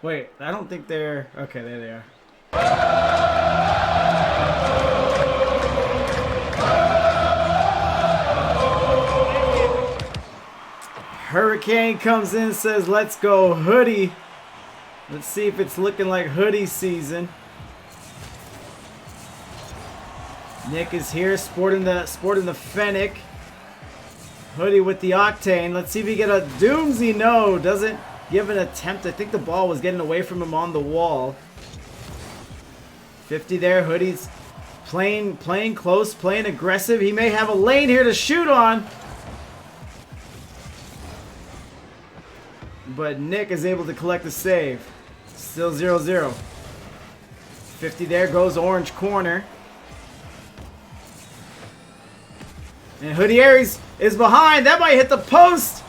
Wait, I don't think they're... Okay, there they are. Hurricane comes in and says, let's go hoodie. Let's see if it's looking like hoodie season. Nick is here sporting the Fennec. Hoodie with the Octane. Let's see if we get a Doomsy. No, doesn't give an attempt. I think the ball was getting away from him on the wall. 50 there. Hoodie's playing close, playing aggressive. He may have a lane here to shoot on. But Nick is able to collect the save. Still 0-0. 50 there, goes orange corner. And Hoodie Aries is behind. That might hit the post.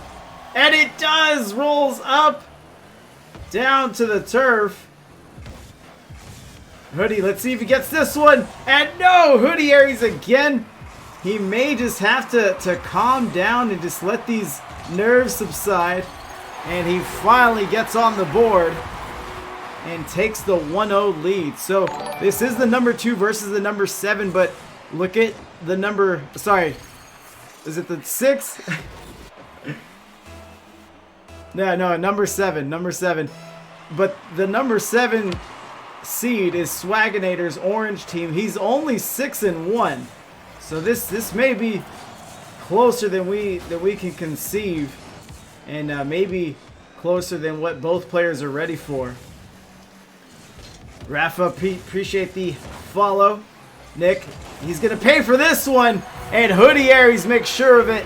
And it does. Rolls up. Down to the turf. Hoodie, let's see if he gets this one. And no, Hoodie Aries again. He may just have to calm down and just let these nerves subside. And he finally gets on the board and takes the 1-0 lead. So this is the number 2 versus the number 7, but look at the number, sorry, is it the 6? no, number 7. But the number 7 seed is Swaginators' orange team. He's only 6-1. So this may be closer than we can conceive. And maybe closer than what both players are ready for. Rafa, appreciate the follow. Nick, he's going to pay for this one. And Hoodie Aries makes sure of it.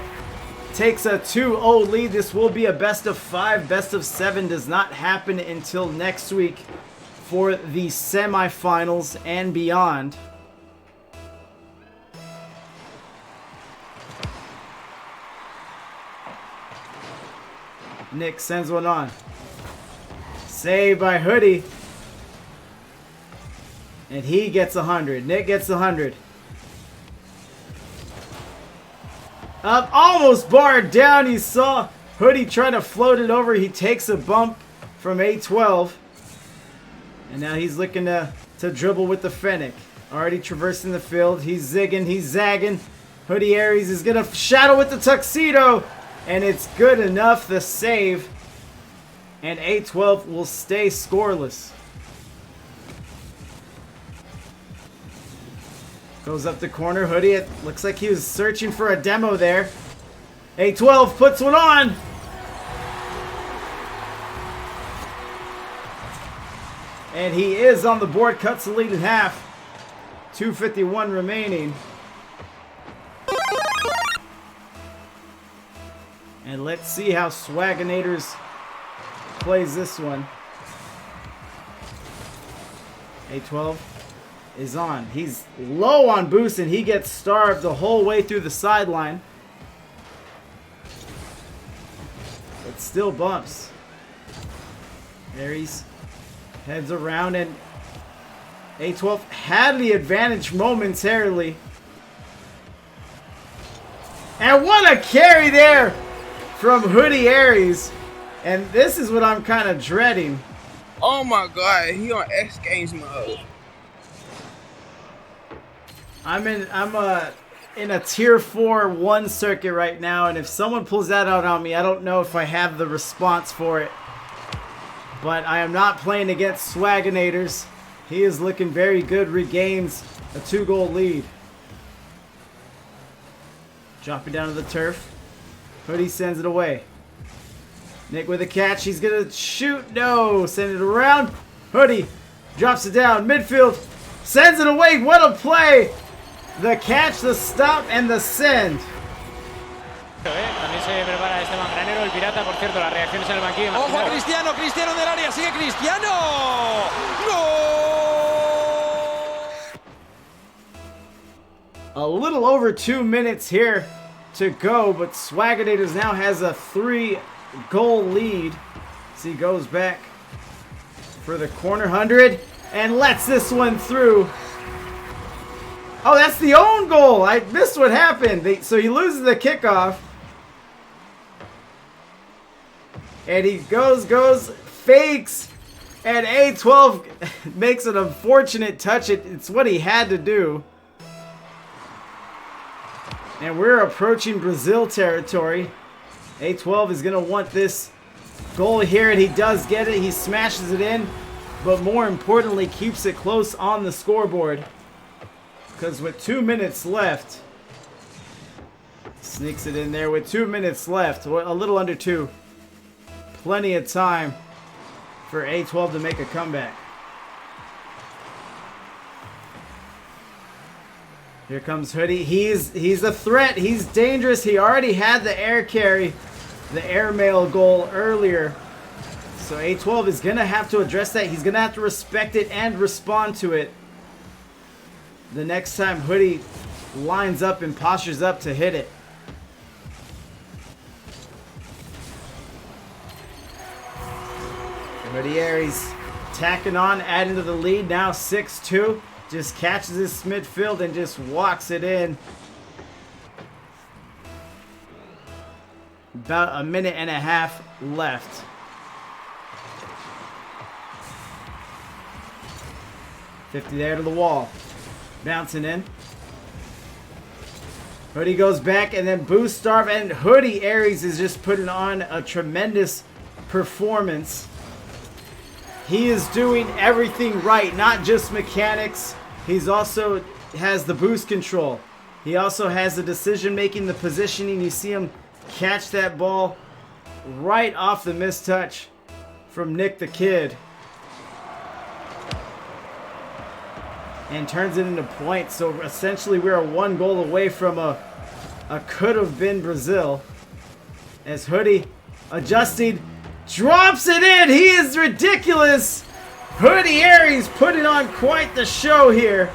Takes a 2-0 lead. This will be a best of 5. Best of 7 does not happen until next week for the semifinals and beyond. Nick sends one on. Saved by Hoodie. And he gets 100. Nick gets 100. Up, almost barred down. He saw Hoodie trying to float it over. He takes a bump from A-12. And now he's looking to dribble with the Fennec. Already traversing the field. He's zigging. He's zagging. Hoodie Aries is going to shadow with the tuxedo. And it's good enough, the save. And A-12 will stay scoreless. Goes up the corner. Hoodie, it looks like he was searching for a demo there. A-12 puts one on. And he is on the board, cuts the lead in half. 2:51 remaining. And let's see how Swaginators plays this one. A-12 is on. He's low on boost and he gets starved the whole way through the sideline. But still bumps. Aries heads around and A-12 had the advantage momentarily. And what a carry there from Hoodie Aries. And this is what I'm kind of dreading. Oh my god, he on X Games mode. I'm in a tier 4 1 circuit right now, and if someone pulls that out on me, I don't know if I have the response for it. But I am not playing against Swaginators. He is looking very good, regains a 2-goal lead. Dropping down to the turf. Hoodie sends it away. Nick with a catch. He's going to shoot. No. Send it around. Hoodie drops it down. Midfield. Sends it away. What a play. The catch, the stop, and the send. También se prepara Esteban Granero, el pirata, por cierto, las reacciones en el banquillo. ¡Ojo a Cristiano! ¡Cristiano del área! ¡Sigue Cristiano! ¡Gol! A little over 2 minutes here to go, but Swaginators now has a 3-goal lead. So he goes back for the corner 100 and lets this one through. Oh, that's the own goal. I missed what happened. So he loses the kickoff. And he goes, fakes, And A-12 makes an unfortunate touch. It's what he had to do. And we're approaching Brazil territory. A-12 is going to want this goal here, and he does get it. He smashes it in, but more importantly, keeps it close on the scoreboard. Because with 2 minutes left, sneaks it in there with 2 minutes left, a little under 2. Plenty of time for A-12 to make a comeback. Here comes Hoodie. He's a threat. He's dangerous. He already had the air carry, the airmail goal earlier. So A-12 is going to have to address that. He's going to have to respect it and respond to it the next time Hoodie lines up and postures up to hit it. Hoodie Aries tacking on, adding to the lead. Now 6-2. Just catches his midfield and just walks it in. About a minute and a half left. $50 there to the wall. Bouncing in. Hoodie goes back and then boost Starve, and Hoodie Aries is just putting on a tremendous performance. He is doing everything right, not just mechanics. He's also has the boost control. He also has the decision making, the positioning. You see him catch that ball right off the missed touch from Nick the Kid. And turns it into points. So essentially we're 1 goal away from a could have been Brazil. As Hoodie adjusting, drops it in. He is ridiculous. Hoodie Aries putting on quite the show here.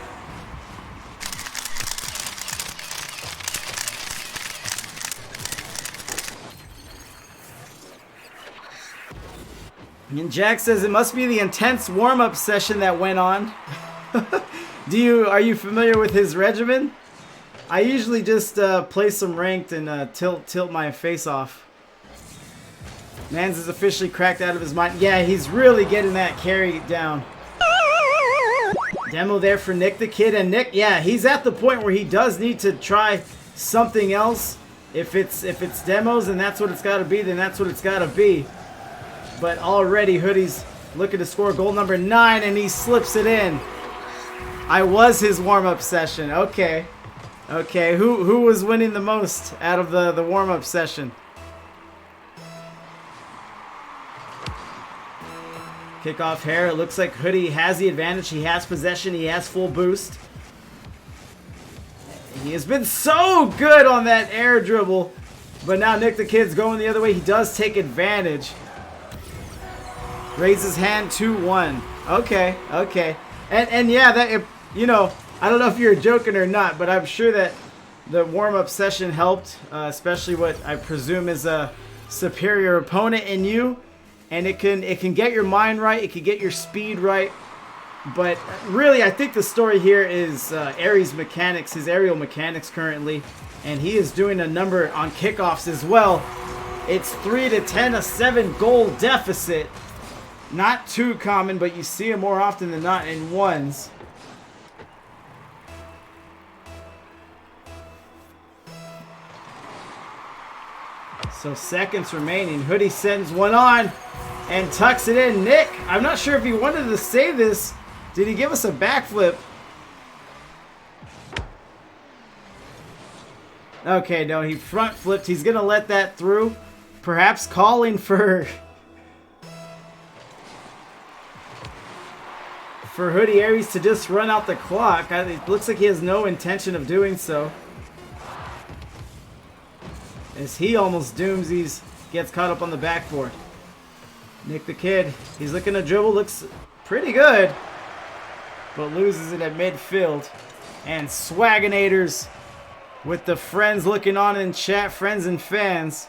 And Jack says it must be the intense warm-up session that went on. Are you familiar with his regimen? I usually just play some ranked and tilt my face off. Mans is officially cracked out of his mind. Yeah, he's really getting that carry down. Demo there for Nick the Kid, and Nick, yeah, he's at the point where he does need to try something else. If it's demos and that's what it's got to be, then that's what it's got to be. But already Hoodie's looking to score goal number 9, and he slips it in. I was his warm-up session. Okay. Okay, who was winning the most out of the warm-up session? Kickoff here. It looks like Hoodie has the advantage. He has possession. He has full boost. He has been so good on that air dribble. But now Nick the Kid's going the other way. He does take advantage. Raises hand 2-1. Okay, okay. And yeah, that, you know, I don't know if you're joking or not, but I'm sure that the warm-up session helped, especially what I presume is a superior opponent in you. And it can get your mind right, it can get your speed right. But really, I think the story here is Aries' mechanics, his aerial mechanics currently. And he is doing a number on kickoffs as well. It's 3-10, a 7-goal deficit. Not too common, but you see it more often than not in ones. So seconds remaining. Hoodie sends one on and tucks it in. Nick, I'm not sure if he wanted to save this. Did he give us a backflip? Okay, no, he front flipped. He's going to let that through. Perhaps calling for Hoodie Aries to just run out the clock. It looks like he has no intention of doing so. As he almost doomsies, gets caught up on the backboard. Nick the Kid, he's looking to dribble, looks pretty good, but loses it at midfield. And Swaginators, with the friends looking on in chat, friends and fans,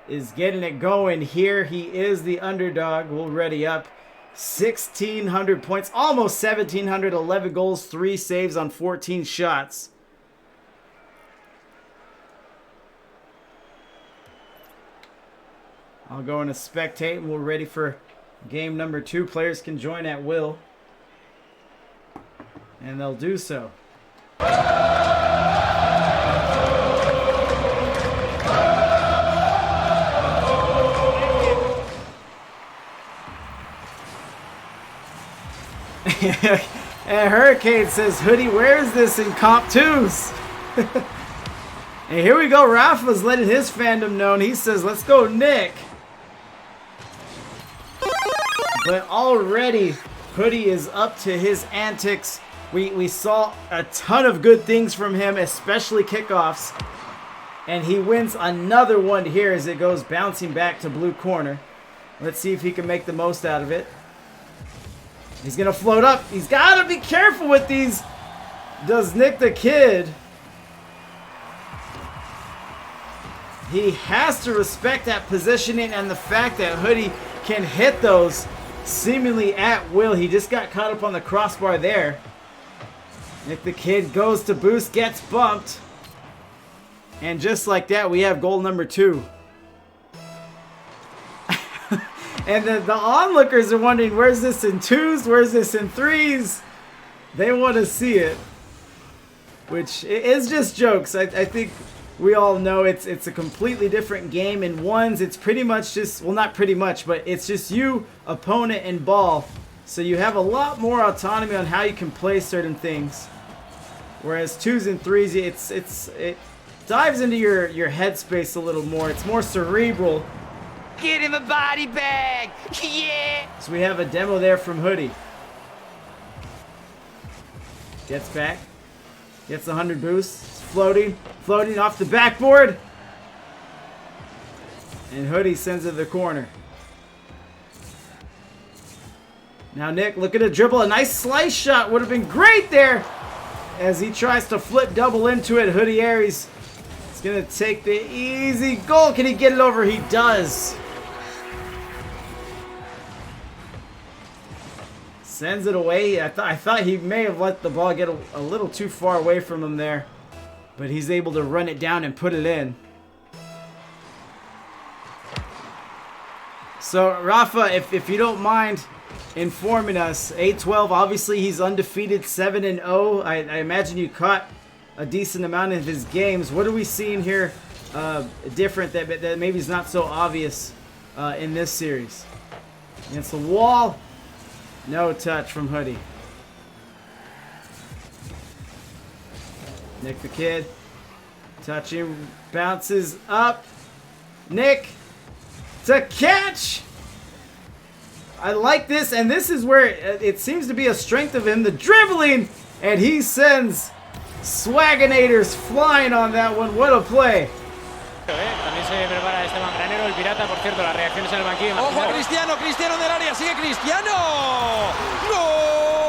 is getting it going here. He is the underdog. We'll ready up. 1,600 points, almost 1,700, 11 goals, 3 saves on 14 shots. I'll go into spectate and we're ready for game number 2. Players can join at will. And they'll do so. And Hurricane says, Hoodie, where is this in Comp 2s? And here we go. Rafa's letting his fandom know. He says, let's go, Nick. But already, Hoodie is up to his antics. We saw a ton of good things from him, especially kickoffs. And he wins another one here as it goes bouncing back to blue corner. Let's see if he can make the most out of it. He's going to float up. He's got to be careful with these. Does Nick the Kid. He has to respect that positioning and the fact that Hoodie can hit those seemingly at will. He just got caught up on the crossbar there. Nick the Kid goes to boost, gets bumped. And just like that, we have goal number 2. And the onlookers are wondering, where's this in 2s? Where's this in 3s? They want to see it. Which is just jokes. I think we all know it's a completely different game. In 1s, it's pretty much just, well, not pretty much, but it's just you, opponent, and ball. So you have a lot more autonomy on how you can play certain things. Whereas 2s and 3s, it dives into your headspace a little more. It's more cerebral. Get him a body bag! Yeah! So we have a demo there from Hoodie. Gets back. Gets 100 boosts. Floating off the backboard. And Hoodie sends it to the corner. Now Nick looking to dribble. A nice slice shot would have been great there. As he tries to flip double into it, Hoodie Aries is going to take the easy goal. Can he get it over? He does. Sends it away. I thought he may have let the ball get a little too far away from him there. But he's able to run it down and put it in. So, Rafa, if you don't mind informing us, A-12, obviously he's undefeated 7-0. I imagine you caught a decent amount of his games. What are we seeing here different that maybe is not so obvious in this series? Against the wall. No touch from Hoodie. Nick the Kid. Touching. Bounces up. Nick. To catch. I like this. And this is where it seems to be a strength of him. The dribbling. And he sends Swaginators flying on that one. What a play. También se prepara Esteban Granero, el pirata, por cierto, las reacciones en el banquillo. Ojo a Cristiano, Cristiano del área, sigue Cristiano. ¡Gol!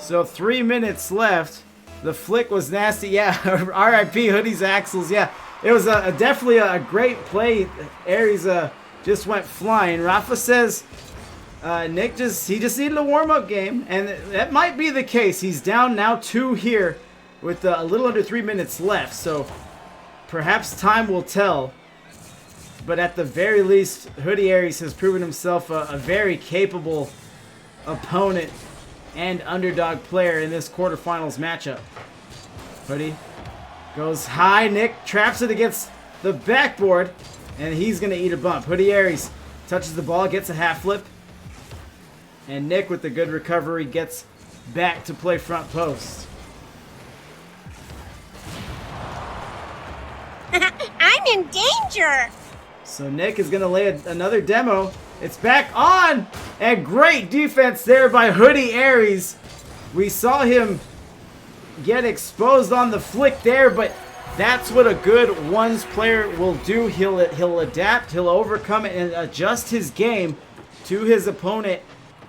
So 3 minutes left. The flick was nasty. Yeah, R.I.P. Hoodie's axles. Yeah, it was definitely a great play. Aries just went flying. Rafa says Nick just needed a warm-up game, and that might be the case. He's down now 2 here with a little under 3 minutes left. So perhaps time will tell. But at the very least, Hoodie Aries has proven himself a very capable opponent and underdog player in this quarterfinals matchup. Hoodie goes high. Nick traps it against the backboard, and he's going to eat a bump. Hoodie Aries touches the ball, gets a half flip, and Nick with the good recovery gets back to play front post. I'm in danger. So Nick is going to lay another demo. It's back on, and great defense there by Hoodie Aries. We saw him get exposed on the flick there, but that's what a good ones player will do. He'll adapt, he'll overcome it, and adjust his game to his opponent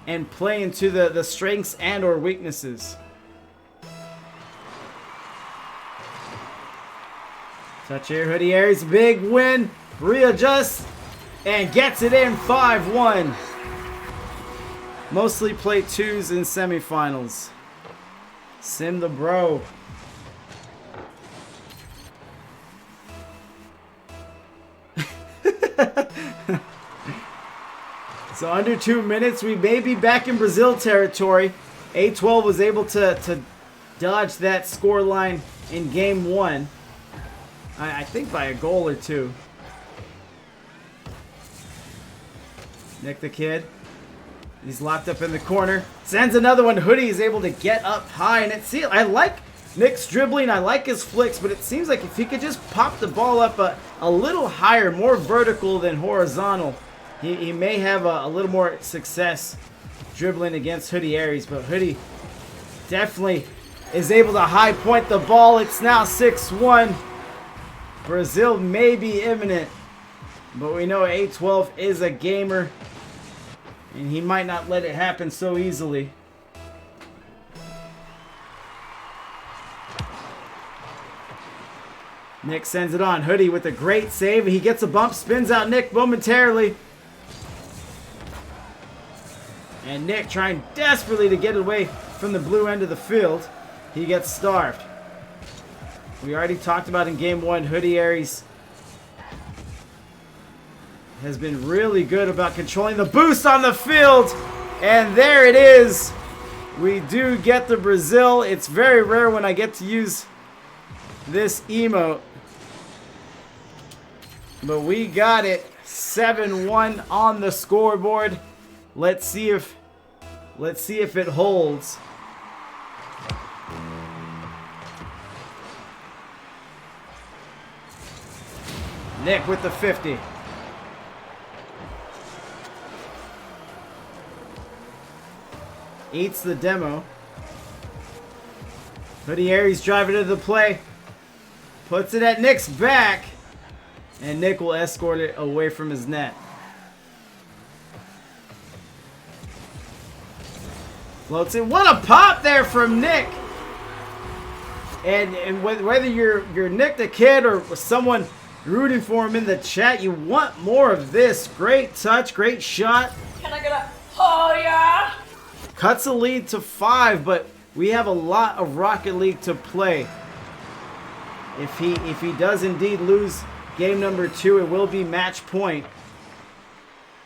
and play into the strengths and or weaknesses. Touch here, Hoodie Aries, big win, readjusts, and gets it in 5-1. Mostly play 2s in semifinals. Sim the bro. So under 2 minutes, we may be back in Brazil territory. A-12 was able to dodge that score line in game 1. I think by a goal or two. Nick the Kid. He's locked up in the corner. Sends another one. Hoodie is able to get up high. And I like Nick's dribbling. I like his flicks. But it seems like if he could just pop the ball up a little higher, more vertical than horizontal, he may have a little more success dribbling against Hoodie Aries. But Hoodie definitely is able to high point the ball. It's now 6-1. Brazil may be imminent, but we know A-12 is a gamer, and he might not let it happen so easily. Nick sends it on. Hoodie with a great save. He gets a bump, spins out Nick momentarily. And Nick trying desperately to get away from the blue end of the field. He gets starved. We already talked about in game 1, Hoodie Aries has been really good about controlling the boost on the field. And there it is. We do get the Brazil. It's very rare when I get to use this emote. But we got it. 7-1 on the scoreboard. Let's see if it holds. Nick with the 50. Eats the demo. Hoodie Aries driving to the play. Puts it at Nick's back. And Nick will escort it away from his net. Floats it. What a pop there from Nick. And whether you're Nick the Kid or someone rooting for him in the chat, you want more of this. Great touch, great shot. Can I get a oh yeah? Cuts the lead to 5, but we have a lot of Rocket League to play. If he does indeed lose game number 2, it will be match point.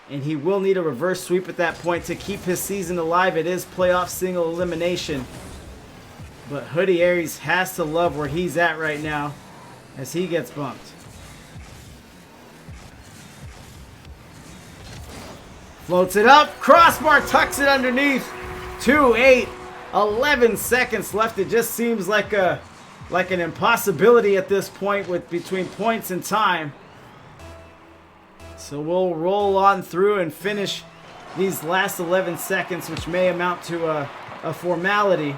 And he will need a reverse sweep at that point to keep his season alive. It is playoff single elimination. But Hoodie Aries has to love where he's at right now as he gets bumped. Floats it up. Crossbar tucks it underneath. 2-8. 11 seconds left. It just seems like an impossibility at this point with between points and time. So we'll roll on through and finish these last 11 seconds, which may amount to a formality.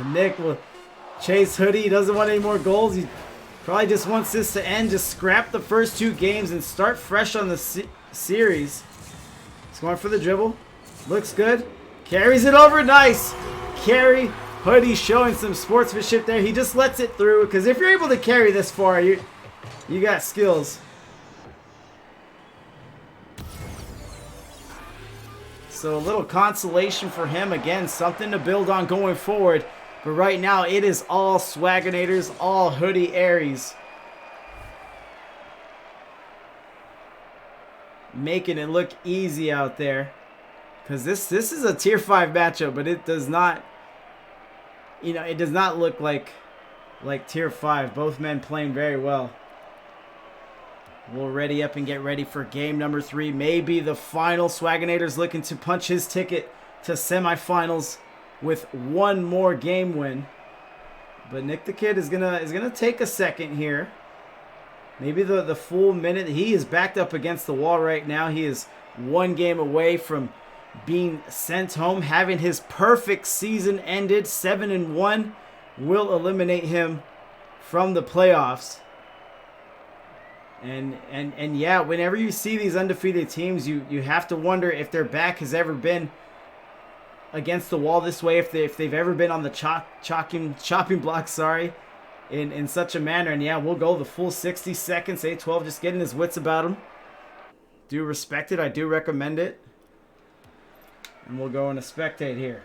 Nick will chase Hoodie. He doesn't want any more goals. He probably just wants this to end. Just scrap the first 2 games and start fresh on the series. He's going for the dribble. Looks good. Carries it over. Nice. Carry. Hoodie showing some sportsmanship there. He just lets it through because if you're able to carry this far, you got skills. So a little consolation for him. Again, something to build on going forward. But right now, it is all Swaginators, all Hoodie Aries. Making it look easy out there. Because this is a tier 5 matchup, but it does not, it does not look like tier 5. Both men playing very well. We'll ready up and get ready for game number 3. Maybe the final. Swaginators looking to punch his ticket to semifinals with one more game win. But Nick the Kid is gonna take a second here. Maybe the full minute. He is backed up against the wall right now. He is one game away from being sent home, having his perfect season ended. 7-1 will eliminate him from the playoffs. And yeah, whenever you see these undefeated teams, you have to wonder if their back has ever been against the wall this way, if they've ever been on the chopping block, sorry, in such a manner. And yeah, we'll go the full 60 seconds. A-12 just getting his wits about him. Do respect it. I do recommend it. And we'll go into spectate here.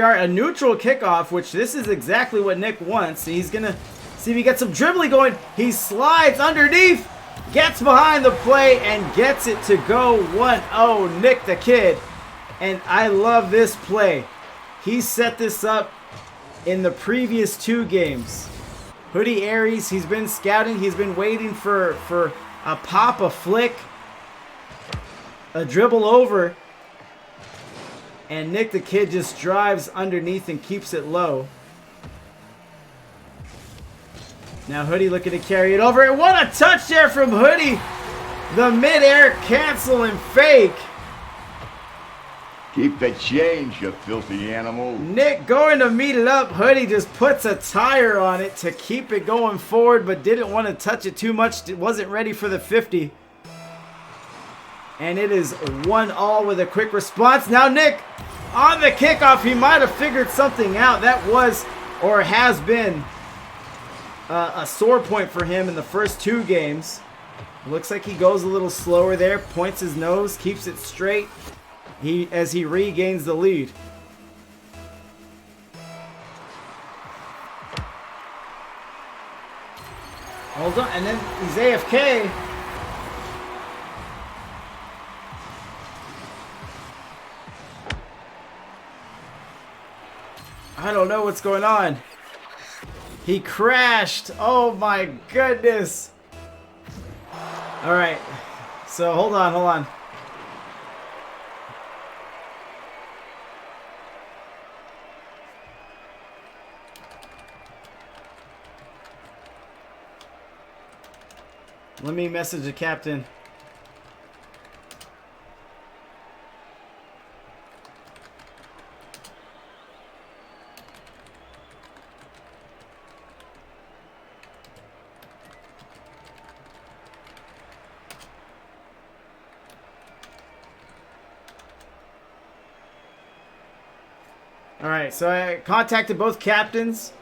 are. A neutral kickoff, which this is exactly what Nick wants. He's going to see if he gets some dribbling going. He slides underneath, gets behind the play, and gets it to go 1-0. Nick the Kid. And I love this play. He set this up in the previous 2 games. Hoodie Aries, he's been scouting. He's been waiting for a pop, a flick, a dribble over. And Nick the Kid just drives underneath and keeps it low. Now Hoodie looking to carry it over. And what a touch there from Hoodie. The mid-air cancel and fake. Keep the change, you filthy animal. Nick going to meet it up. Hoodie just puts a tire on it to keep it going forward, but didn't want to touch it too much. It wasn't ready for the 50. And it is 1-1 with a quick response. Now Nick on the kickoff. He might have figured something out. That was, or has been, a sore point for him in the first 2 games. Looks like he goes a little slower there. Points his nose, keeps it straight. As he regains the lead. Hold on, and then he's AFK. I don't know what's going on. He crashed. Oh my goodness. All right. So hold on. Let me message the captain. All right, so I contacted both captains.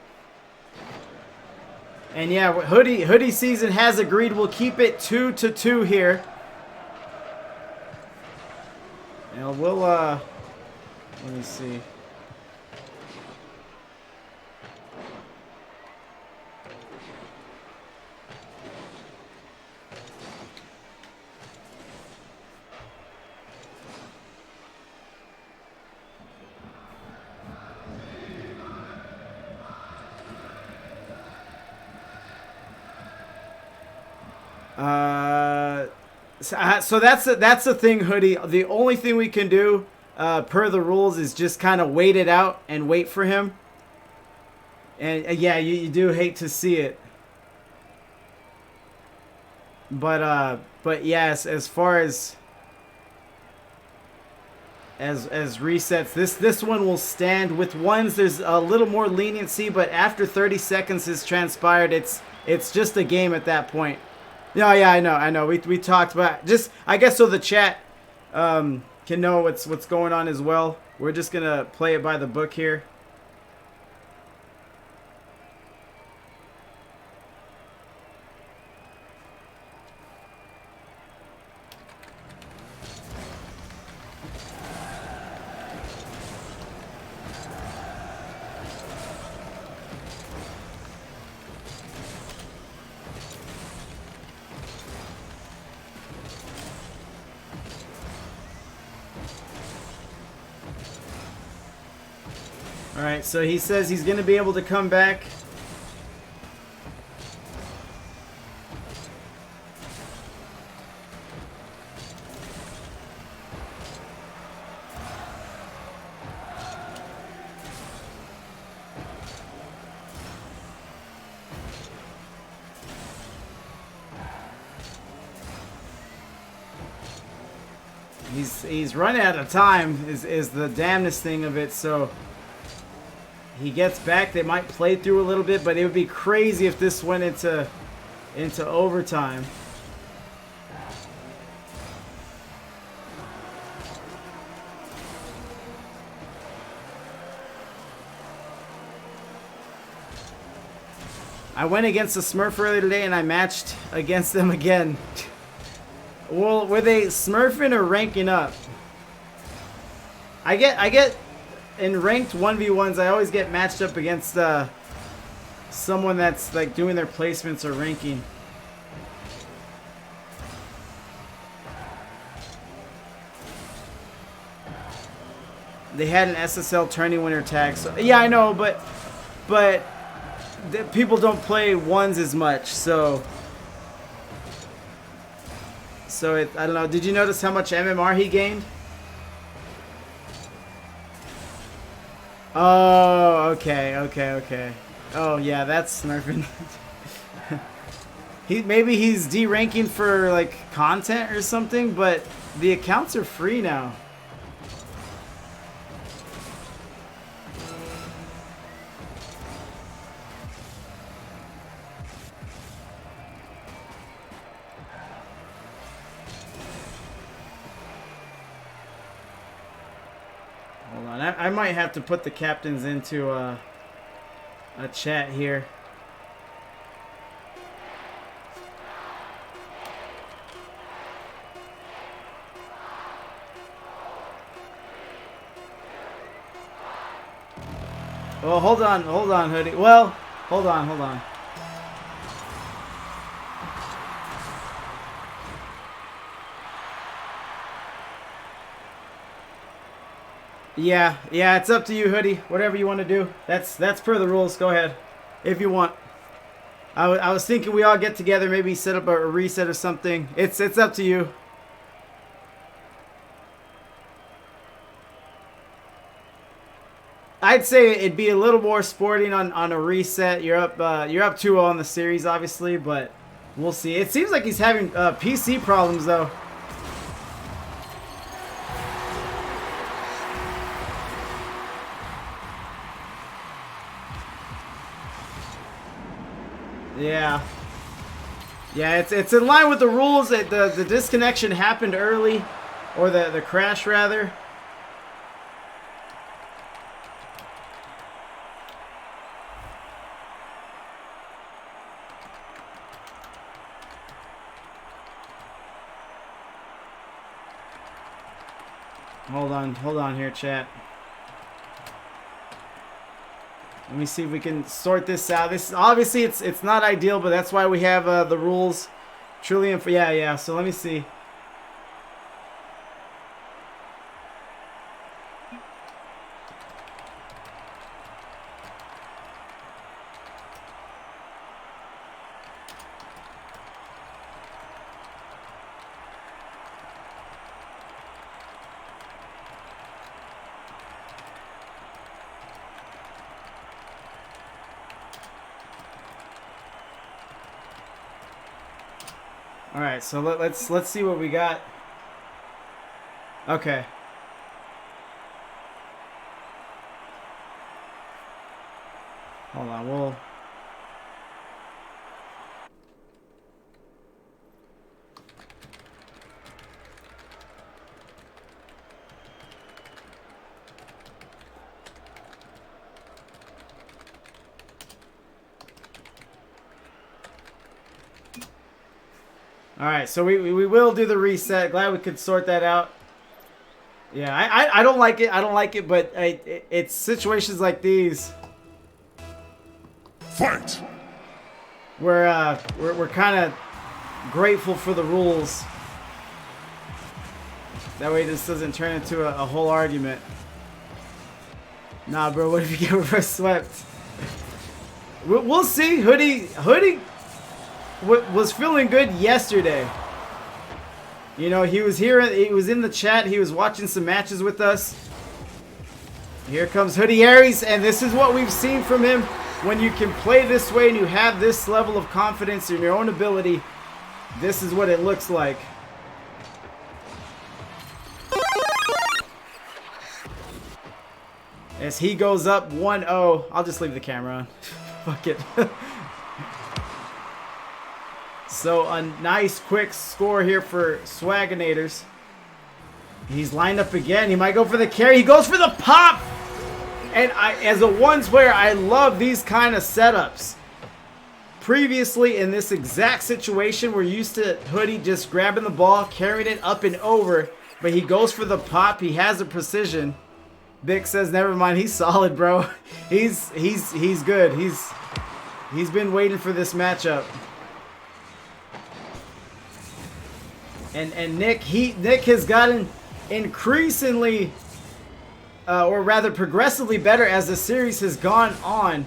And yeah, Hoodie season has agreed. We'll keep it 2-2 here. And we'll let me see. So that's the thing, Hoodie. The only thing we can do per the rules is just kind of wait it out and wait for him. And yeah, you do hate to see it. But yes, as far as resets, this one will stand. With ones, there's a little more leniency, but after 30 seconds has transpired, it's just a game at that point. Yeah, I know. We talked about, just, I guess, so the chat can know what's going on as well. We're just gonna play it by the book here. Alright, so he says he's going to be able to come back. He's running out of time is the damnedest thing of it, so he gets back. They might play through a little bit, but it would be crazy if this went into overtime. I went against the Smurf earlier today, and I matched against them again. Well, were they smurfing or ranking up? I get in ranked 1v1s, I always get matched up against someone that's like doing their placements or ranking. They had an SSL tourney winner tag, so yeah, I know, but people don't play ones as much, so I don't know. Did you notice how much MMR he gained? Oh, okay. Oh yeah, that's nerfing. Maybe he's deranking for like content or something, but the accounts are free now. Hold on, I might have to put the captains into a chat here. Well, hold on, Hoodie. Well, hold on. Yeah, it's up to you, Hoodie. Whatever you want to do. That's per the rules. Go ahead, if you want. I was thinking we all get together, maybe set up a reset or something. It's up to you. I'd say it'd be a little more sporting on a reset. You're up 2-0 on the series, obviously, but we'll see. It seems like he's having PC problems though. Yeah, it's in line with the rules. That the disconnection happened early, or the crash rather. Hold on here, chat. Let me see if we can sort this out. This obviously it's not ideal, but that's why we have the rules. Truly, yeah. So let me see. All right, so let's see what we got. Okay. Hold on, we'll. All right, so we will do the reset. Glad we could sort that out. Yeah, I don't like it. I don't like it, but it's situations like these. Fight. We're kind of grateful for the rules. That way this doesn't turn into a whole argument. Nah, bro, what if you get reverse swept? We'll see. Hoodie was feeling good yesterday. You know, he was here, he was in the chat, he was watching some matches with us. Here comes Hoodie Aries, and this is what we've seen from him. When you can play this way and you have this level of confidence in your own ability, this is what it looks like. As he goes up 1-0. I'll just leave the camera on. Fuck it. So a nice quick score here for Swaginators. He's lined up again. He might go for the carry. He goes for the pop. And as a ones player, I love these kind of setups. Previously, in this exact situation, we're used to Hoodie just grabbing the ball, carrying it up and over. But he goes for the pop. He has the precision. Vic says, never mind, he's solid, bro. He's good. He's been waiting for this matchup. And Nick has gotten increasingly, or rather progressively better as the series has gone on.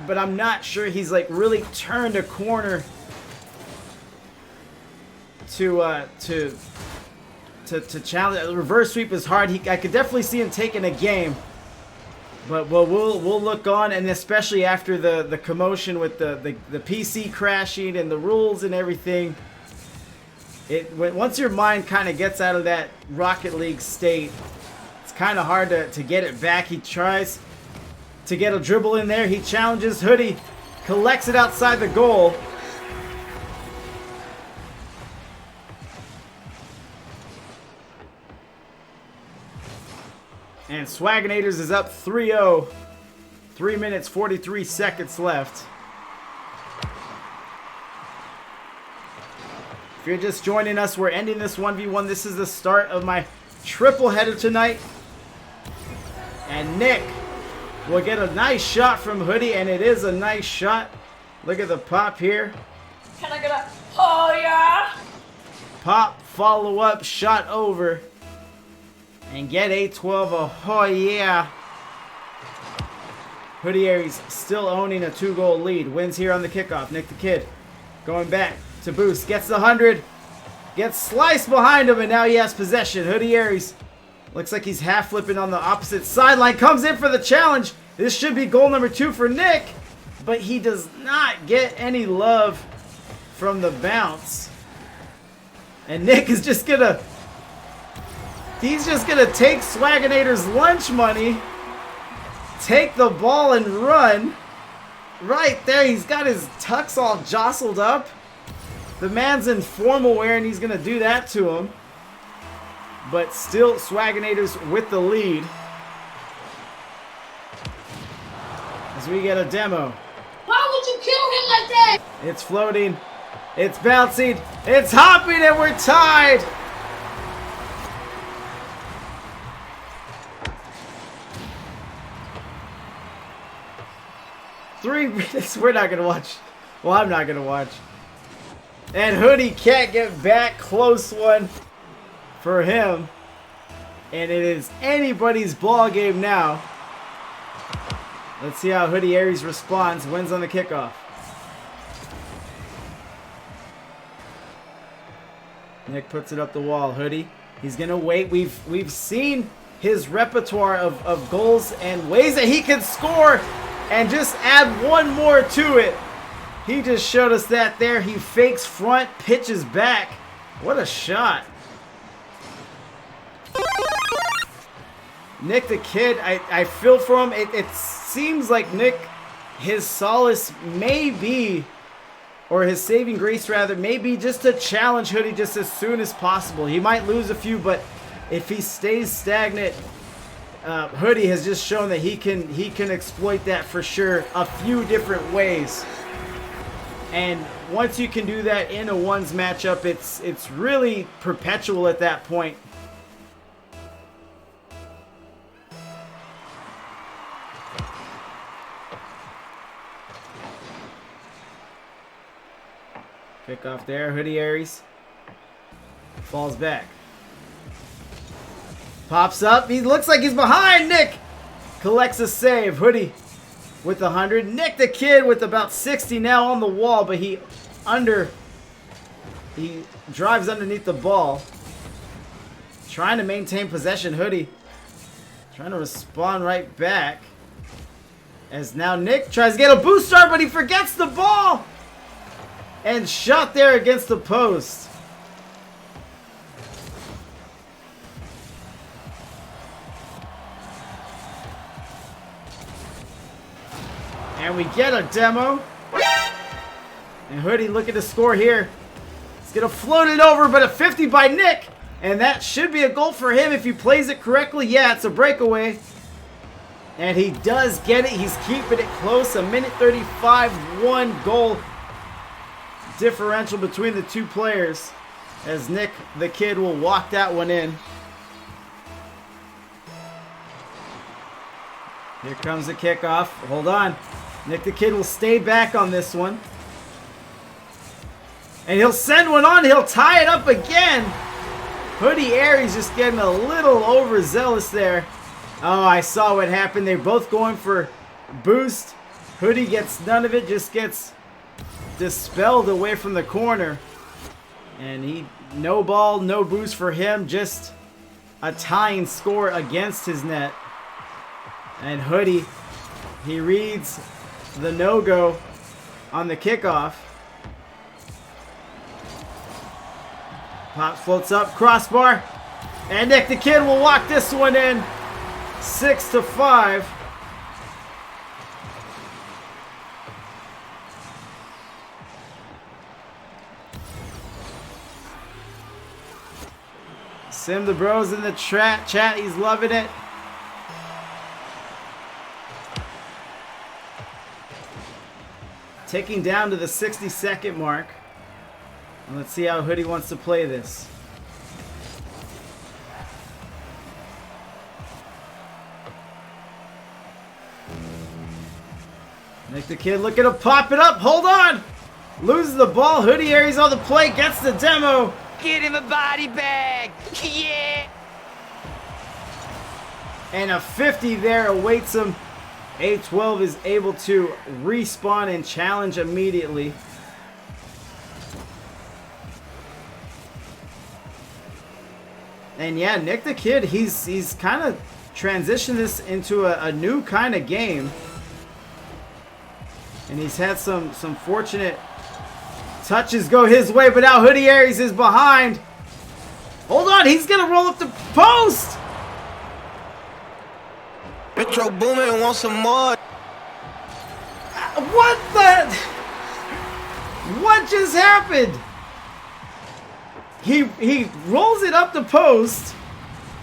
But I'm not sure he's like really turned a corner to challenge. The reverse sweep is hard. I could definitely see him taking a game, but we'll look on, and especially after the commotion with the PC crashing and the rules and everything. Once your mind kind of gets out of that Rocket League state, it's kind of hard to get it back. He tries to get a dribble in there. He challenges Hoodie, collects it outside the goal. And Swaginators is up 3-0. 3 minutes, 43 seconds left. If you're just joining us, we're ending this 1v1. This is the start of my triple header tonight. And Nick will get a nice shot from Hoodie, and it is a nice shot. Look at the pop here. Can I get a oh yeah? Pop, follow up, shot over. And get A-12 a oh yeah. Hoodie Aries still owning a 2-goal lead. Wins here on the kickoff. Nick the Kid going back to boost. Gets the 100. Gets sliced behind him, and now he has possession. Hoodie Aries looks like he's half flipping on the opposite sideline. Comes in for the challenge. This should be goal number 2 for Nick. But he does not get any love from the bounce. And Nick is just gonna... He's just going to take Swaginator's lunch money, take the ball and run. Right there, he's got his tux all jostled up. The man's in formal wear, and he's going to do that to him. But still, Swaginators with the lead. As we get a demo. Why would you kill him like that? It's floating. It's bouncing. It's hopping, and we're tied. 3 minutes. We're not gonna watch. Well, I'm not gonna watch. And Hoodie can't get back. Close one for him. And it is anybody's ball game now. Let's see how Hoodie Aries responds. Wins on the kickoff. Nick puts it up the wall. Hoodie, he's gonna wait. We've seen his repertoire of goals and ways that he can score. And just add one more to it. He just showed us that there. He fakes front, pitches back. What a shot. Nick the Kid, I feel for him. It seems like Nick, his solace may be, or his saving grace rather, may be just to challenge Hoodie just as soon as possible. He might lose a few, but if he stays stagnant, Hoodie has just shown that he can exploit that for sure a few different ways. And once you can do that in a ones matchup, it's really perpetual at that point. Kick off there, Hoodie Aries falls back. Pops up. He looks like he's behind. Nick collects a save. Hoodie with 100. Nick the Kid with about 60 now on the wall, but he drives underneath the ball. Trying to maintain possession. Hoodie trying to respond right back. As now Nick tries to get a boost start, but he forgets the ball. And shot there against the post. And we get a demo. And Hoodie looking to score here. He's going to float it over, but a 50 by Nick. And that should be a goal for him if he plays it correctly. Yeah, it's a breakaway. And he does get it. He's keeping it close. A minute 35, 1 goal differential between the two players. As Nick the Kid will walk that one in. Here comes the kickoff. Hold on. Nick the Kid will stay back on this one. And he'll send one on. He'll tie it up again. Hoodie Aries just getting a little overzealous there. Oh, I saw what happened. They're both going for boost. Hoodie gets none of it. Just gets dispelled away from the corner. And no ball, no boost for him. Just a tying score against his net. And Hoodie, he reads the no-go on the kickoff. Pops floats up, crossbar. And Nick the Kid will walk this one in. 6-5. Sim the Bros in the chat, he's loving it. Ticking down to the 60-second mark. And let's see how Hoodie wants to play this. Nick the Kid looking to pop it up. Hold on. Loses the ball. Hoodie Aries on the play. Gets the demo. Get him a body bag. Yeah. And a 50 there awaits him. A-12 is able to respawn and challenge immediately. And yeah, Nick the Kid, he's kind of transitioned this into a new kind of game. And he's had some fortunate touches go his way, but now Hoodie Aries is behind. Hold on, he's gonna roll up the post. Metro Boomin wants some more. What the? What just happened? He rolls it up the post.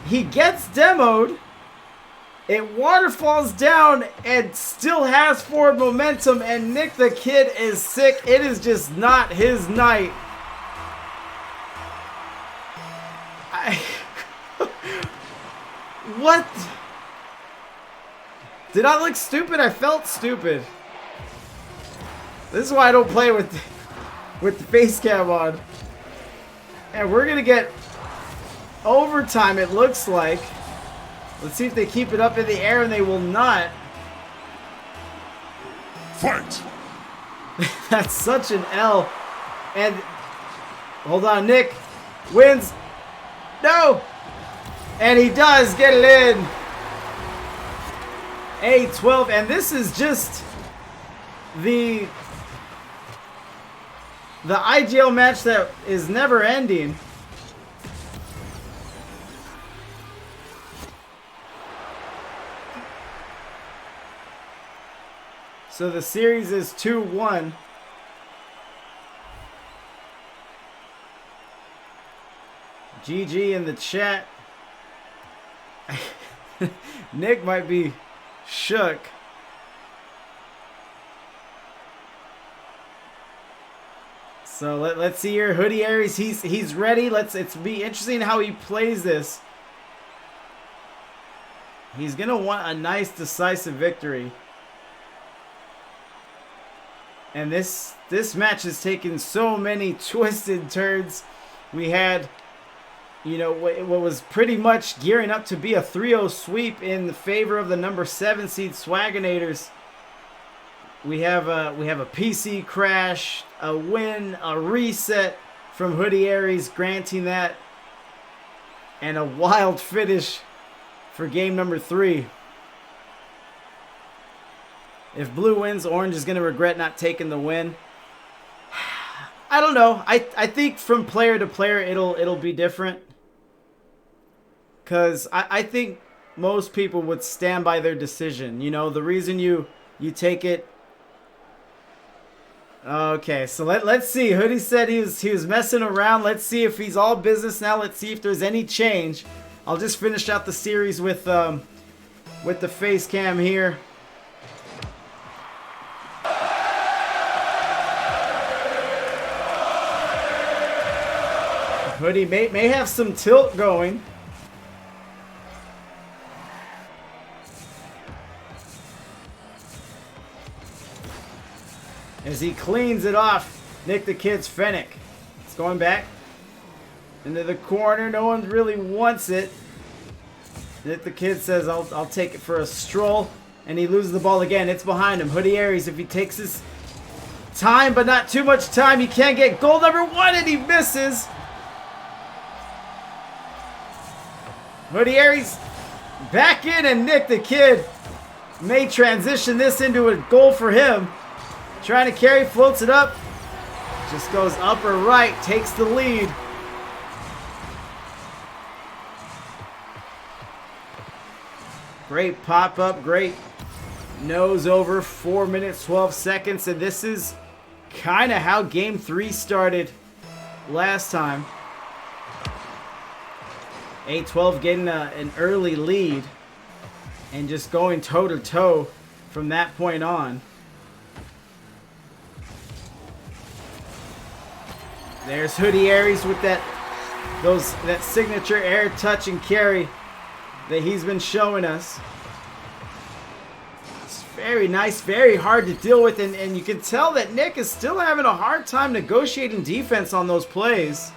He gets demoed. It waterfalls down and still has forward momentum, and Nick the Kid is sick. It is just not his night. What? Did I look stupid? I felt stupid. This is why I don't play with the face cam on. And we're gonna get overtime, it looks like. Let's see if they keep it up in the air, and they will not. Fight! That's such an L. And hold on, Nick wins. No! And he does get it in. A-12, and this is just the IGL match that is never ending. So the series is 2-1. GG in the chat. Nick might be shook. So let's see here. Hoodie Aries, he's ready. It's be interesting how he plays this. He's gonna want a nice decisive victory. And this match has taken so many twisted turns. We had, you know, what was pretty much gearing up to be a 3-0 sweep in favor of the number 7 seed Swaginators. We have a PC crash, a win, a reset from Hoodie Aries, granting that, and a wild finish for game number 3. If blue wins, orange is going to regret not taking the win. I don't know. I think from player to player it'll be different. Because I think most people would stand by their decision. You know, the reason you take it. Okay, so let's see. Hoodie said he was messing around. Let's see if he's all business now. Let's see if there's any change. I'll just finish out the series with the face cam here. Hoodie may have some tilt going. as he cleans it off Nick the Kid's Fennec. It's going back into the corner. No one really wants it. Nick the Kid says, I'll take it for a stroll. And he loses the ball again. It's behind him. Hoodie Aries, if he takes his time, but not too much time, he can get goal number 1, and he misses. Hoodie Aries back in, and Nick the Kid may transition this into a goal for him. Trying to carry, floats it up. Just goes up or right, takes the lead. Great pop-up, great nose over, 4 minutes, 12 seconds. And this is kind of how Game 3 started last time. A-12 getting an early lead and just going toe-to-toe from that point on. There's Hoodie Aries with that signature air touch and carry that he's been showing us. It's very nice, very hard to deal with, and you can tell that Nick is still having a hard time negotiating defense on those plays.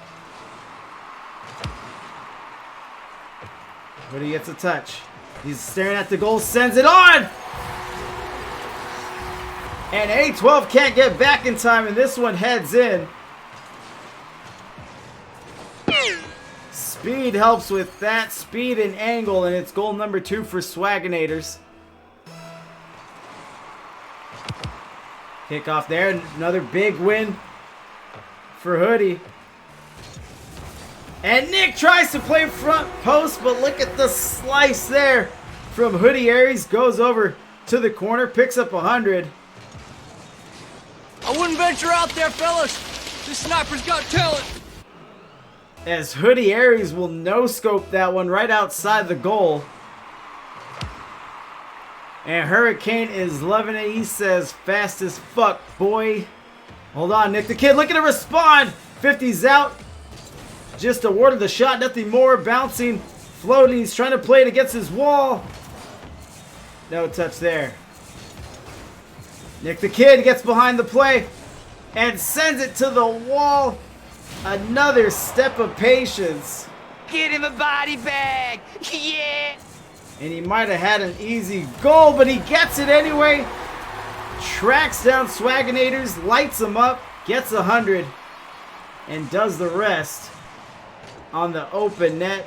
But he gets a touch. He's staring at the goal, sends it on! And A-12 can't get back in time, and this one heads in. Speed helps with that, speed and angle, and it's goal number 2 for Swaginators. Kickoff there, another big win for Hoodie. And Nick tries to play front post, but look at the slice there from Hoodie Aries. Goes over to the corner, picks up 100. I wouldn't venture out there, fellas. This sniper's got talent. As Hoodie Aries will no-scope that one right outside the goal. And Hurricane is loving it. He says, fast as fuck, boy. Hold on, Nick the Kid looking to respond. 50's out. Just awarded the shot, nothing more. Bouncing, floating. He's trying to play it against his wall. No touch there. Nick the Kid gets behind the play and sends it to the wall. Another step of patience. Get him a body bag. Yeah. And he might have had an easy goal, but he gets it anyway. Tracks down Swaginators, lights him up, gets 100, and does the rest on the open net.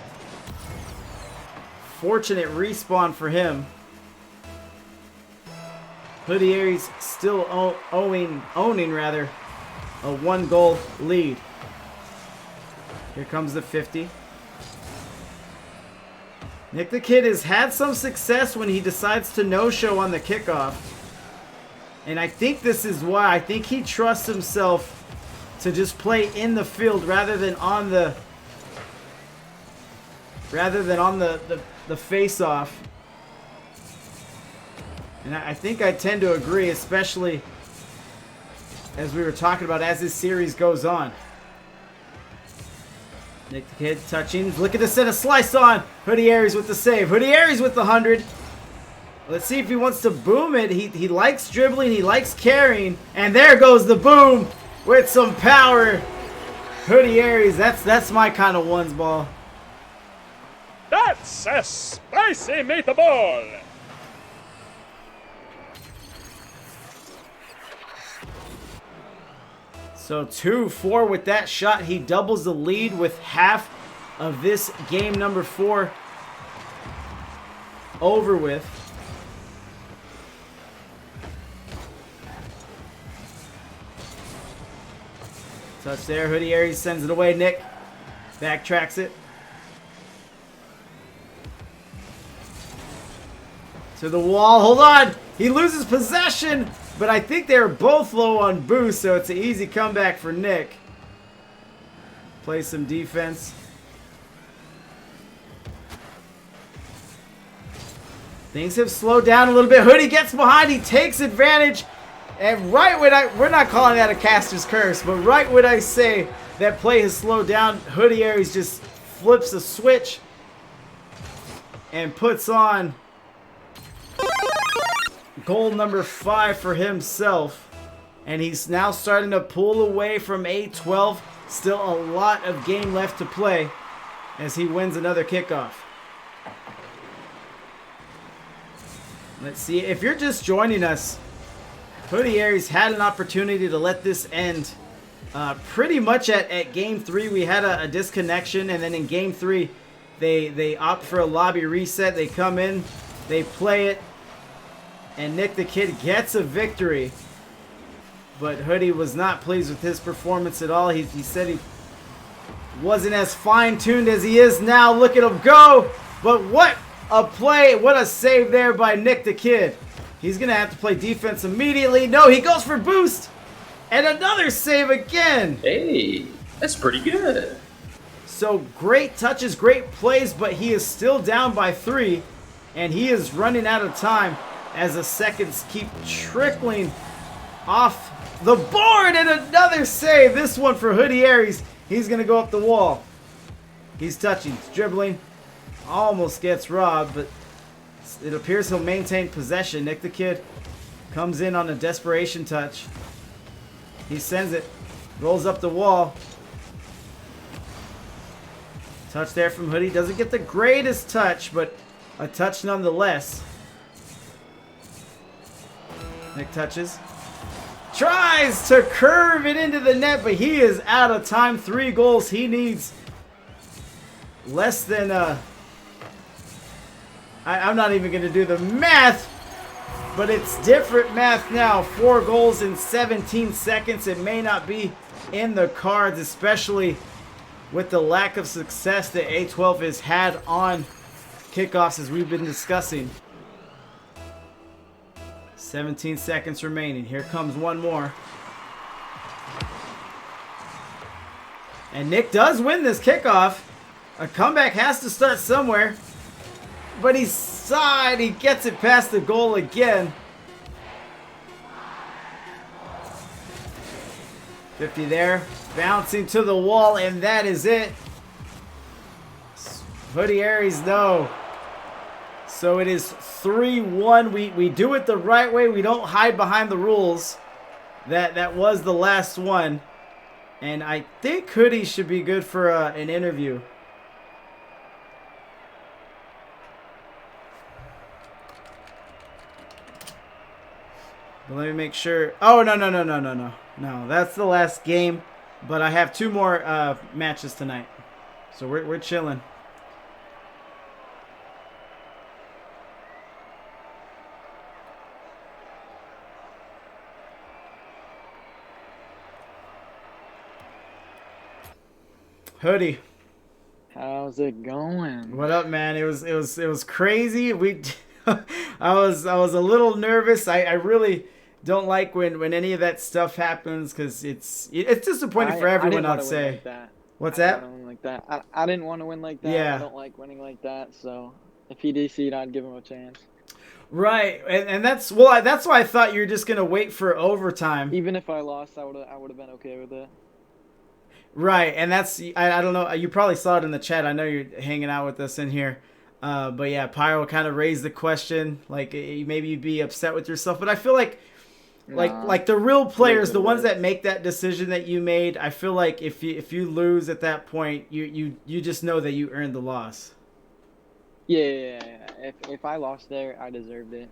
Fortunate respawn for him. Hoodie Aries still owning a 1-goal lead. Here comes the 50. Nick the Kid has had some success when he decides to no-show on the kickoff. And I think this is why. I think he trusts himself to just play in the field rather than on the face-off. And I think I tend to agree, especially as we were talking about as this series goes on. Nick the Kid touching, looking to set a slice on. Hoodie Aries with the save. Hoodie Aries with the 100. Let's see if he wants to boom it. He likes dribbling, he likes carrying. And there goes the boom with some power. Hoodie Aries, that's my kind of ones ball. That's a spicy meatball. So 2-4 with that shot. He doubles the lead with half of this game number 4 over with. Touch there. Hoodie Aries sends it away. Nick backtracks it. To the wall. Hold on. He loses possession. But I think they're both low on boost, so it's an easy comeback for Nick. Play some defense. Things have slowed down a little bit. Hoodie gets behind, he takes advantage. And right when we're not calling that a caster's curse, but right when I say that play has slowed down, Hoodie Aries just flips a switch and puts on goal number 5 for himself. And he's now starting to pull away from A-12. Still a lot of game left to play as he wins another kickoff. Let's see. If you're just joining us, FuryAintMad had an opportunity to let this end pretty much at Game 3. We had a disconnection, and then in Game 3, they opt for a lobby reset. They come in, they play it, and Nick the Kid gets a victory. But Hoodie was not pleased with his performance at all. He said he wasn't as fine-tuned as he is now. Look at him go. But what a play. What a save there by Nick the Kid. He's going to have to play defense immediately. No, he goes for boost. And another save again. Hey, that's pretty good. So great touches, great plays, but he is still down by 3. And he is running out of time as the seconds keep trickling off the board. And another save. This one for FuryAintMad. He's going to go up the wall. He's touching, he's dribbling. Almost gets robbed, but it appears he'll maintain possession. Nick the Kid comes in on a desperation touch. He sends it. Rolls up the wall. Touch there from Hoodie. Doesn't get the greatest touch, but a touch nonetheless. Nick touches. Tries to curve it into the net, but he is out of time. 3 goals. He needs less than... I'm not even going to do the math, but it's different math now. 4 goals in 17 seconds. It may not be in the cards, especially with the lack of success that A-12 has had on kickoffs as we've been discussing. 17 seconds remaining. Here comes one more. And Nick does win this kickoff. A comeback has to start somewhere. But he's side. He gets it past the goal again. 50 there. Bouncing to the wall, and that is it. FuryAintMad, no. So it is 3-1. We do it the right way. We don't hide behind the rules. That was the last one. And I think Hoodie should be good for an interview. But let me make sure. Oh, no. No, that's the last game. But I have 2 more matches tonight. So we're chilling. Hoodie. How's it going? What up, man? It was crazy. I was a little nervous. I really don't like when any of that stuff happens because it's disappointing for everyone. I'd say. Like that. What's that? I didn't want to win like that. Yeah. I don't like winning like that. So if he DC'd, I'd give him a chance. Right, and that's why I thought you were just gonna wait for overtime. Even if I lost, I would have been okay with it. Right, and that's I don't know. You probably saw it in the chat. I know you're hanging out with us in here. But yeah, Pyro kind of raised the question, like maybe you'd be upset with yourself. But I feel like the real players, the ones that make that decision that you made, I feel like if you lose at that point, you just know that you earned the loss. Yeah. If I lost there, I deserved it.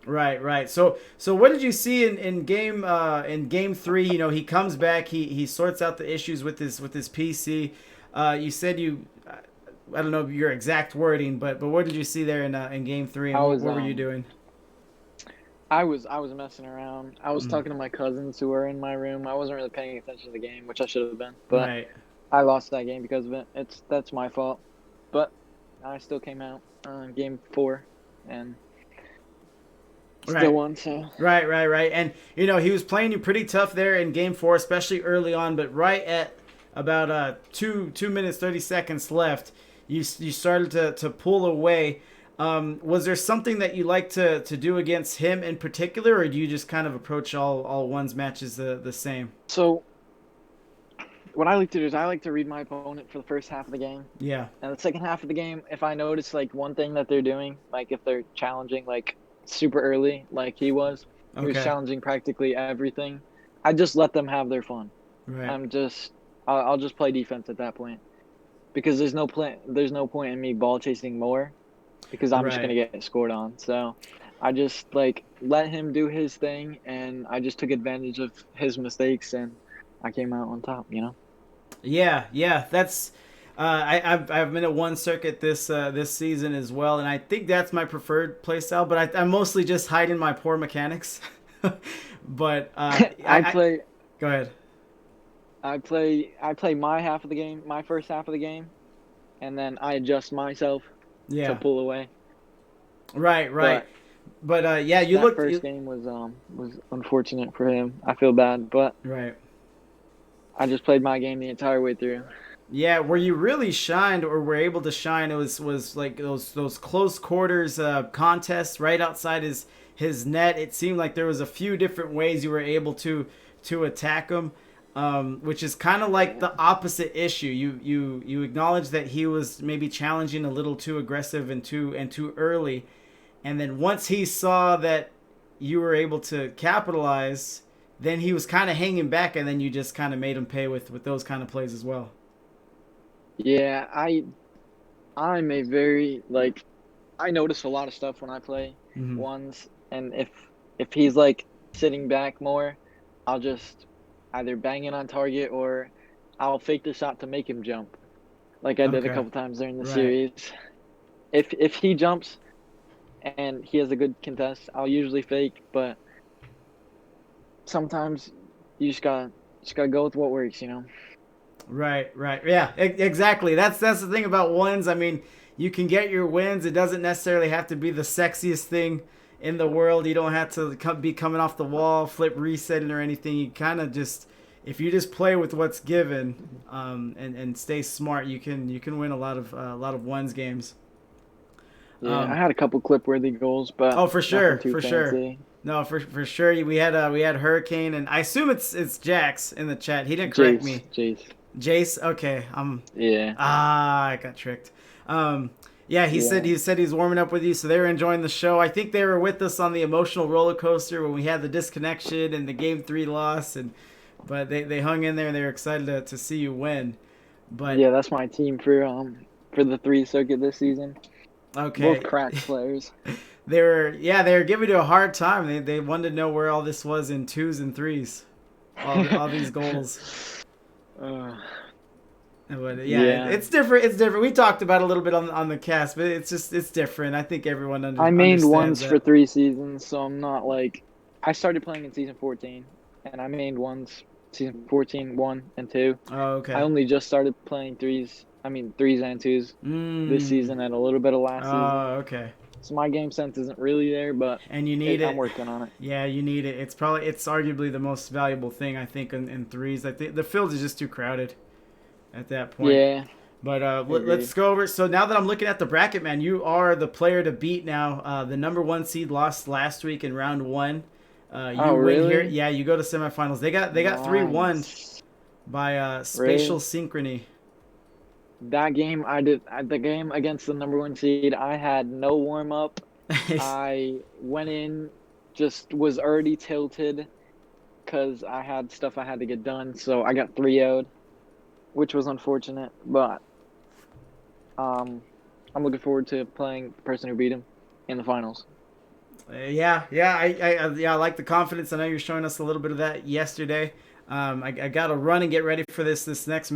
Right. So what did you see in game 3? You know, he comes back, he sorts out the issues with his PC. You said I don't know your exact wording, but what did you see there in game 3? And what were you doing? I was messing around. I was talking to my cousins who were in my room. I wasn't really paying attention to the game, which I should have been. But right. I lost that game because of it. That's my fault. But I still came out game 4 and still won. So right. And you know he was playing you pretty tough there in game 4, especially early on. But right at about 2 minutes 30 seconds left, you started to pull away. Was there something that you like to do against him in particular, or do you just kind of approach all one's matches the same? So what I like to do is I like to read my opponent for the first half of the game. Yeah. And the second half of the game, if I notice like one thing that they're doing, like if they're challenging like super early, like he was challenging practically everything. I just let them have their fun. Right. I'll just play defense at that point, because there's no point in me ball chasing more, because I'm just gonna get scored on. So I just like let him do his thing, and I just took advantage of his mistakes, and I came out on top. Yeah. That's I've been at one circuit this season as well, and I think that's my preferred play style. But I'm mostly just hiding my poor mechanics. But Go ahead. I play my half of the game, my first half of the game, and then I adjust myself to pull away. Right. But yeah, first game was unfortunate for him. I feel bad, but I just played my game the entire way through. Yeah, where you really shined or were able to shine, it was like those close quarters contests right outside his net. It seemed like there was a few different ways you were able to attack him, which is kind of like the opposite issue. You acknowledge that he was maybe challenging a little too aggressive and too early, and then once he saw that you were able to capitalize, then he was kind of hanging back, and then you just kind of made him pay with those kind of plays as well. Yeah, I'm a very I notice a lot of stuff when I play ones, and if he's like sitting back more, I'll just either bang it on target or I'll fake the shot to make him jump, like I did a couple times during the series. If he jumps and he has a good contest, I'll usually fake, but sometimes you just gotta go with what works, Right. Yeah, exactly. That's the thing about ones. I mean, you can get your wins. It doesn't necessarily have to be the sexiest thing in the world. You don't have to be coming off the wall, flip resetting or anything. You kind of just, if you just play with what's given, and stay smart, you can win a lot of ones games. Yeah, I had a couple clip-worthy goals, but for sure. Fancy. No, for sure. We had Hurricane, and I assume it's Jax in the chat. He didn't correct me. Jace. Okay. Yeah. I got tricked. Yeah, he said he's warming up with you, so they were enjoying the show. I think they were with us on the emotional roller coaster when we had the disconnection and the Game 3 loss, but they hung in there and they were excited to see you win. But yeah, that's my team for the 3 circuit this season. Okay. Both crack players. They were giving you a hard time. They wanted to know where all this was in 2s and 3s. All these goals. But yeah, it's different. It's different. We talked about it a little bit on the cast, but it's different. I think everyone understands. I mained ones for 3 seasons, so I'm not like. I started playing in season 14, and I mained ones season 14, 1 and 2. Oh, okay. I only just started playing 3s and 2s this season and a little bit of last season. Oh, okay. So my game sense isn't really there, but and you need it. I'm working on it. Yeah, you need it. It's arguably the most valuable thing, I think, in 3s. I think the field is just too crowded at that point. Yeah. But let's go over. So now that I'm looking at the bracket, man, you are the player to beat now. The number 1 seed lost last week in round 1. You win here. Yeah, you go to semifinals. They got 3-1 by spatial synchrony. That game the game against the number 1 seed, I had no warm up. I went in, just was already tilted because I had stuff I had to get done, so I got 3-0'd, which was unfortunate, but I'm looking forward to playing the person who beat him in the finals. I like the confidence. I know you're showing us a little bit of that yesterday. I got to run and get ready for this next match.